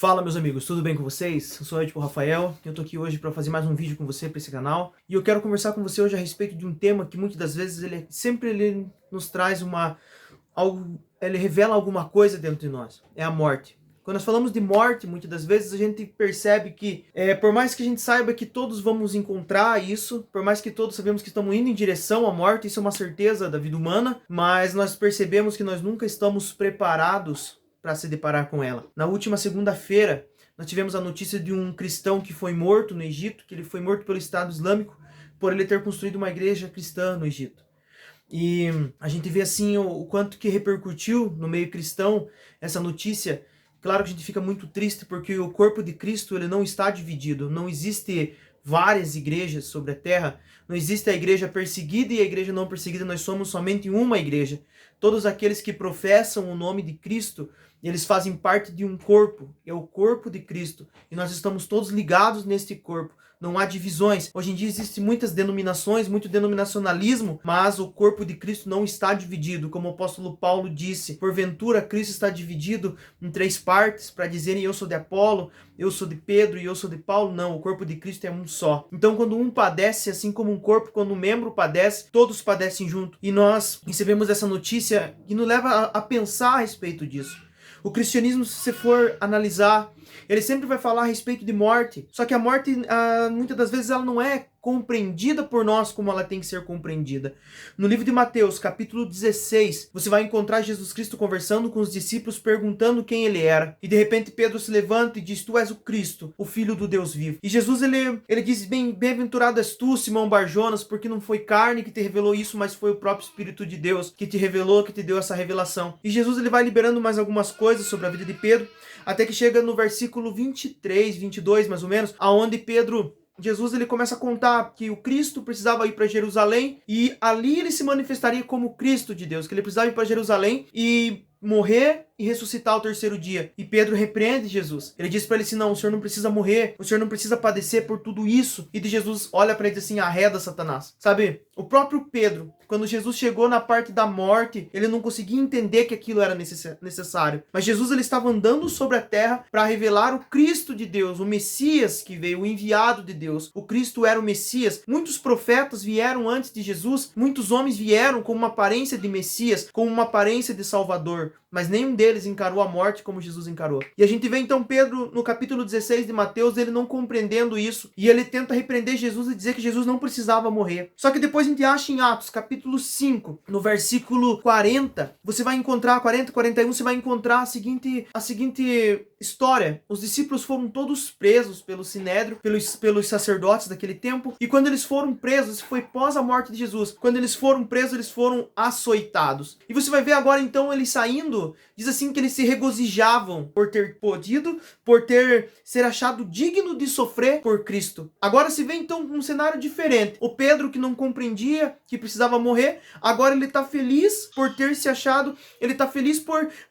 Fala, meus amigos, tudo bem com vocês? Eu sou o Edipo Rafael e eu tô aqui hoje para fazer mais um vídeo com você para esse canal. E eu quero conversar com você hoje a respeito de um tema que muitas das vezes ele nos traz ele revela alguma coisa dentro de nós, é a morte. Quando nós falamos de morte, muitas das vezes a gente percebe que, por mais que a gente saiba que todos vamos encontrar isso, por mais que todos sabemos que estamos indo em direção à morte, isso é uma certeza da vida humana, mas nós percebemos que nós nunca estamos preparados para se deparar com ela. Na última segunda-feira, nós tivemos a notícia de um cristão que foi morto no Egito, que ele foi morto pelo Estado Islâmico por ele ter construído uma igreja cristã no Egito. E a gente vê assim o quanto que repercutiu no meio cristão essa notícia. Claro que a gente fica muito triste porque o corpo de Cristo ele não está dividido, não existe várias igrejas sobre a terra, não existe a igreja perseguida e a igreja não perseguida, nós somos somente uma igreja. Todos aqueles que professam o nome de Cristo, eles fazem parte de um corpo, é o corpo de Cristo, e nós estamos todos ligados neste corpo. Não há divisões. Hoje em dia existem muitas denominações, muito denominacionalismo, mas o corpo de Cristo não está dividido. Como o apóstolo Paulo disse, porventura Cristo está dividido em três partes, para dizerem eu sou de Apolo, eu sou de Pedro e eu sou de Paulo. Não, o corpo de Cristo é um só. Então quando um padece, assim como um corpo, quando um membro padece, todos padecem junto. E nós recebemos essa notícia que nos leva a pensar a respeito disso. O cristianismo, se você for analisar, ele sempre vai falar a respeito de morte. Só que a morte, muitas das vezes, ela não é compreendida por nós como ela tem que ser compreendida. No livro de Mateus, capítulo 16, você vai encontrar Jesus Cristo conversando com os discípulos, perguntando quem ele era. E de repente Pedro se levanta e diz, tu és o Cristo, o Filho do Deus vivo. E Jesus, ele diz, bem-aventurado és tu, Simão Barjonas, porque não foi carne que te revelou isso, mas foi o próprio Espírito de Deus que te revelou, que te deu essa revelação. E Jesus, ele vai liberando mais algumas coisas sobre a vida de Pedro, até que chega no versículo 23, 22, mais ou menos, aonde Jesus ele começa a contar que o Cristo precisava ir para Jerusalém e ali ele se manifestaria como Cristo de Deus, que ele precisava ir para Jerusalém e morrer e ressuscitar ao terceiro dia. E Pedro repreende Jesus. Ele diz para ele assim, não, o senhor não precisa morrer, o senhor não precisa padecer por tudo isso. E de Jesus olha para ele e diz assim, arreda Satanás. Sabe, o próprio Pedro, quando Jesus chegou na parte da morte, ele não conseguia entender que aquilo era necessário. Mas Jesus ele estava andando sobre a terra para revelar o Cristo de Deus, o Messias que veio, o enviado de Deus. O Cristo era o Messias. Muitos profetas vieram antes de Jesus, muitos homens vieram com uma aparência de Messias, com uma aparência de Salvador, mas nenhum deles encarou a morte como Jesus encarou. E a gente vê então Pedro no capítulo 16 de Mateus, ele não compreendendo isso, e ele tenta repreender Jesus e dizer que Jesus não precisava morrer. Só que depois a gente acha em Atos, capítulo 5, no versículo 40, você vai encontrar, 40, 41, você vai encontrar a seguinte história. Os discípulos foram todos presos pelo Sinédrio, pelos sacerdotes daquele tempo, e quando eles foram presos, isso foi pós a morte de Jesus, quando eles foram presos, eles foram açoitados. E você vai ver agora então eles saindo, diz assim que eles se regozijavam por ter ser achado digno de sofrer por Cristo. Agora se vê então um cenário diferente. O Pedro que não compreendia que precisava morrer, agora ele está feliz por ter se achado, ele está feliz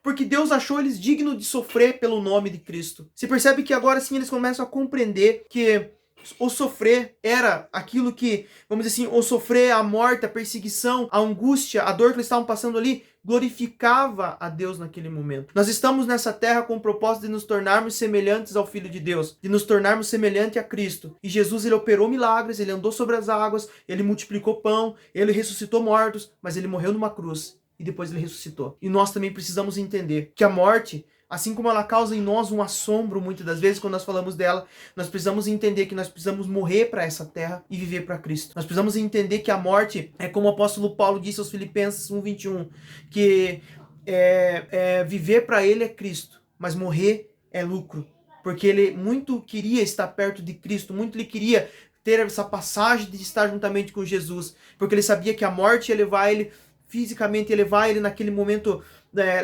porque Deus achou eles dignos de sofrer pelo nome de Cristo. Você percebe que agora sim eles começam a compreender que o sofrer era aquilo que, vamos dizer assim, o sofrer, a morte, a perseguição, a angústia, a dor que eles estavam passando ali, glorificava a Deus naquele momento. Nós estamos nessa terra com o propósito de nos tornarmos semelhantes ao Filho de Deus, de nos tornarmos semelhante a Cristo. E Jesus, ele operou milagres, ele andou sobre as águas, ele multiplicou pão, ele ressuscitou mortos, mas ele morreu numa cruz e depois ele ressuscitou. E nós também precisamos entender que a morte, assim como ela causa em nós um assombro, muitas das vezes, quando nós falamos dela, nós precisamos entender que nós precisamos morrer para essa terra e viver para Cristo. Nós precisamos entender que a morte é como o apóstolo Paulo disse aos Filipenses 1:21, que viver para ele é Cristo, mas morrer é lucro. Porque ele muito queria estar perto de Cristo, muito ele queria ter essa passagem de estar juntamente com Jesus, porque ele sabia que a morte ia levar ele fisicamente, ia levar ele naquele momento,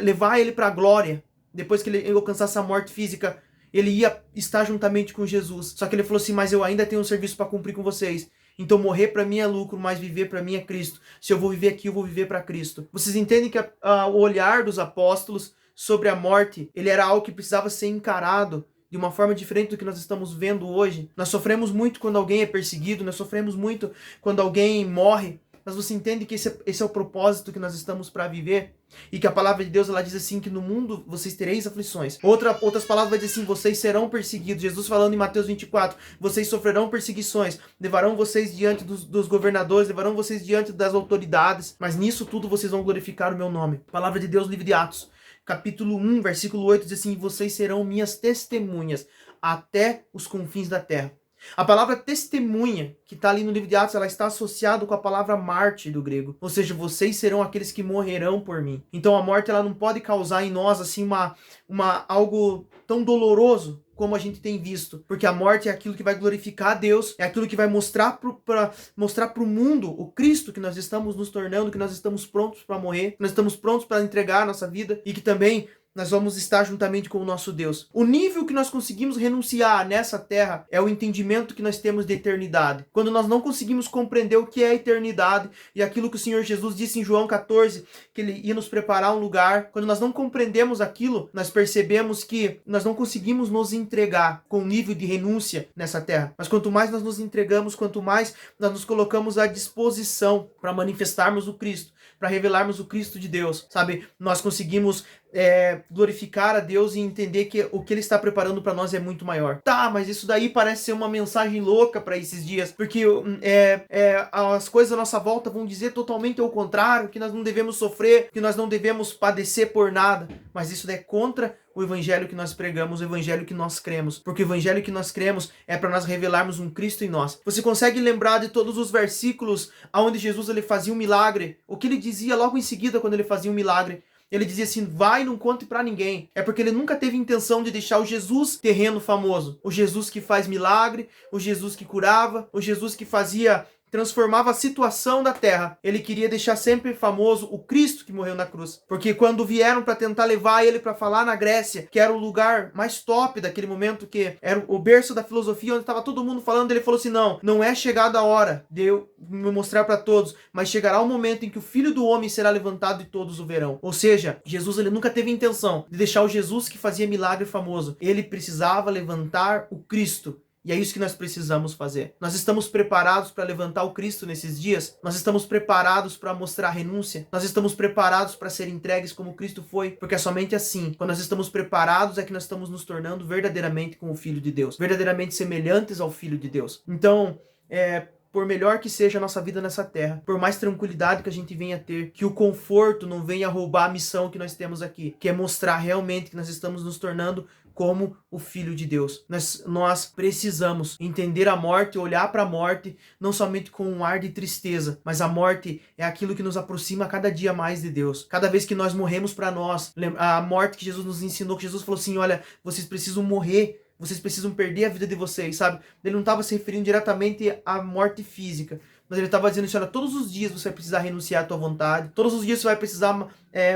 levar ele para a glória. Depois que ele alcançasse a morte física, ele ia estar juntamente com Jesus. Só que ele falou assim, mas eu ainda tenho um serviço para cumprir com vocês. Então morrer para mim é lucro, mas viver para mim é Cristo. Se eu vou viver aqui, eu vou viver para Cristo. Vocês entendem que o olhar dos apóstolos sobre a morte, ele era algo que precisava ser encarado de uma forma diferente do que nós estamos vendo hoje. Nós sofremos muito quando alguém é perseguido, nós sofremos muito quando alguém morre. mas você entende que esse é o propósito que nós estamos para viver? E que a palavra de Deus, ela diz assim, que no mundo vocês tereis aflições. Outras palavras vai dizer assim, vocês serão perseguidos. Jesus falando em Mateus 24, vocês sofrerão perseguições, levarão vocês diante dos governadores, levarão vocês diante das autoridades, mas nisso tudo vocês vão glorificar o meu nome. Palavra de Deus, livro de Atos, capítulo 1, versículo 8, diz assim, vocês serão minhas testemunhas até os confins da terra. A palavra testemunha, que está ali no livro de Atos, ela está associada com a palavra mártir do grego. Ou seja, vocês serão aqueles que morrerão por mim. Então a morte, ela não pode causar em nós assim algo tão doloroso como a gente tem visto. Porque a morte é aquilo que vai glorificar a Deus, é aquilo que vai mostrar para o mundo o Cristo que nós estamos nos tornando, que nós estamos prontos para morrer, que nós estamos prontos para entregar a nossa vida e que também nós vamos estar juntamente com o nosso Deus. O nível que nós conseguimos renunciar nessa terra é o entendimento que nós temos de eternidade. Quando nós não conseguimos compreender o que é a eternidade e aquilo que o Senhor Jesus disse em João 14, que Ele ia nos preparar um lugar, quando nós não compreendemos aquilo, nós percebemos que nós não conseguimos nos entregar com o nível de renúncia nessa terra. Mas quanto mais nós nos entregamos, quanto mais nós nos colocamos à disposição para manifestarmos o Cristo, para revelarmos o Cristo de Deus, sabe? Nós conseguimos glorificar a Deus e entender que o que Ele está preparando para nós é muito maior. Tá, mas isso daí parece ser uma mensagem louca para esses dias, porque as coisas à nossa volta vão dizer totalmente ao contrário, que nós não devemos sofrer, que nós não devemos padecer por nada, mas isso é contra o evangelho que nós pregamos, o evangelho que nós cremos, porque o evangelho que nós cremos é para nós revelarmos um Cristo em nós. Você consegue lembrar de todos os versículos onde Jesus ele fazia um milagre? O que ele dizia logo em seguida quando ele fazia um milagre? Ele dizia assim, vai e não conte pra ninguém. É porque ele nunca teve intenção de deixar o Jesus terreno famoso. O Jesus que faz milagre, o Jesus que curava, o Jesus que transformava a situação da terra. Ele queria deixar sempre famoso o Cristo que morreu na cruz. Porque quando vieram para tentar levar ele para falar na Grécia, que era o lugar mais top daquele momento, que era o berço da filosofia, onde estava todo mundo falando, ele falou assim, não é chegada a hora de eu me mostrar para todos, mas chegará o momento em que o Filho do Homem será levantado e todos o verão. Ou seja, Jesus ele nunca teve intenção de deixar o Jesus que fazia milagre famoso. Ele precisava levantar o Cristo. E é isso que nós precisamos fazer. Nós estamos preparados para levantar o Cristo nesses dias? Nós estamos preparados para mostrar renúncia? Nós estamos preparados para ser entregues como Cristo foi? Porque é somente assim, quando nós estamos preparados, é que nós estamos nos tornando verdadeiramente com o Filho de Deus. Verdadeiramente semelhantes ao Filho de Deus. Então, por melhor que seja a nossa vida nessa terra, por mais tranquilidade que a gente venha ter, que o conforto não venha roubar a missão que nós temos aqui, que é mostrar realmente que nós estamos nos tornando como o Filho de Deus. Nós precisamos entender a morte, olhar para a morte, não somente com um ar de tristeza, mas a morte é aquilo que nos aproxima cada dia mais de Deus. Cada vez que nós morremos para nós, a morte que Jesus nos ensinou, que Jesus falou assim, olha, vocês precisam morrer, vocês precisam perder a vida de vocês, sabe? Ele não estava se referindo diretamente à morte física, mas ele estava dizendo assim, olha, todos os dias você vai precisar renunciar à tua vontade, todos os dias você vai precisar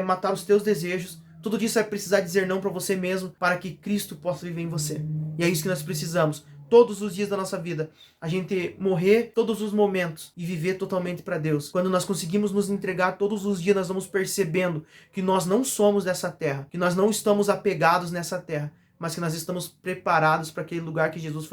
matar os teus desejos, todo dia você vai precisar dizer não para você mesmo, para que Cristo possa viver em você. E é isso que nós precisamos. Todos os dias da nossa vida, a gente morrer todos os momentos e viver totalmente para Deus. Quando nós conseguimos nos entregar todos os dias, nós vamos percebendo que nós não somos dessa terra, que nós não estamos apegados nessa terra, mas que nós estamos preparados para aquele lugar que Jesus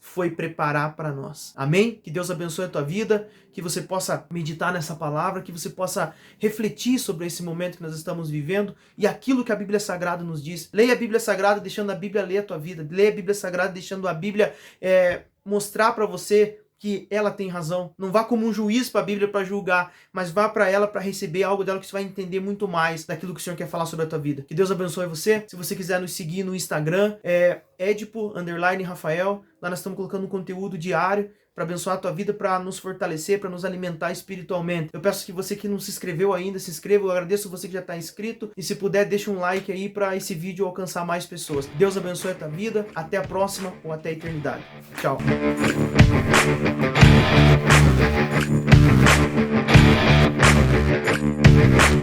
foi preparar para nós. Amém? Que Deus abençoe a tua vida, que você possa meditar nessa palavra, que você possa refletir sobre esse momento que nós estamos vivendo e aquilo que a Bíblia Sagrada nos diz. Leia a Bíblia Sagrada deixando a Bíblia ler a tua vida. Leia a Bíblia Sagrada deixando a Bíblia mostrar para você que ela tem razão. Não vá como um juiz para a Bíblia para julgar, mas vá para ela para receber algo dela que você vai entender muito mais daquilo que o Senhor quer falar sobre a tua vida. Que Deus abençoe você. Se você quiser nos seguir no Instagram, Edipo_Rafael. Lá nós estamos colocando um conteúdo diário para abençoar a tua vida, para nos fortalecer, para nos alimentar espiritualmente. Eu peço que você que não se inscreveu ainda, se inscreva. Eu agradeço você que já está inscrito. E se puder, deixa um like aí para esse vídeo alcançar mais pessoas. Deus abençoe a tua vida. Até a próxima ou até a eternidade. Tchau.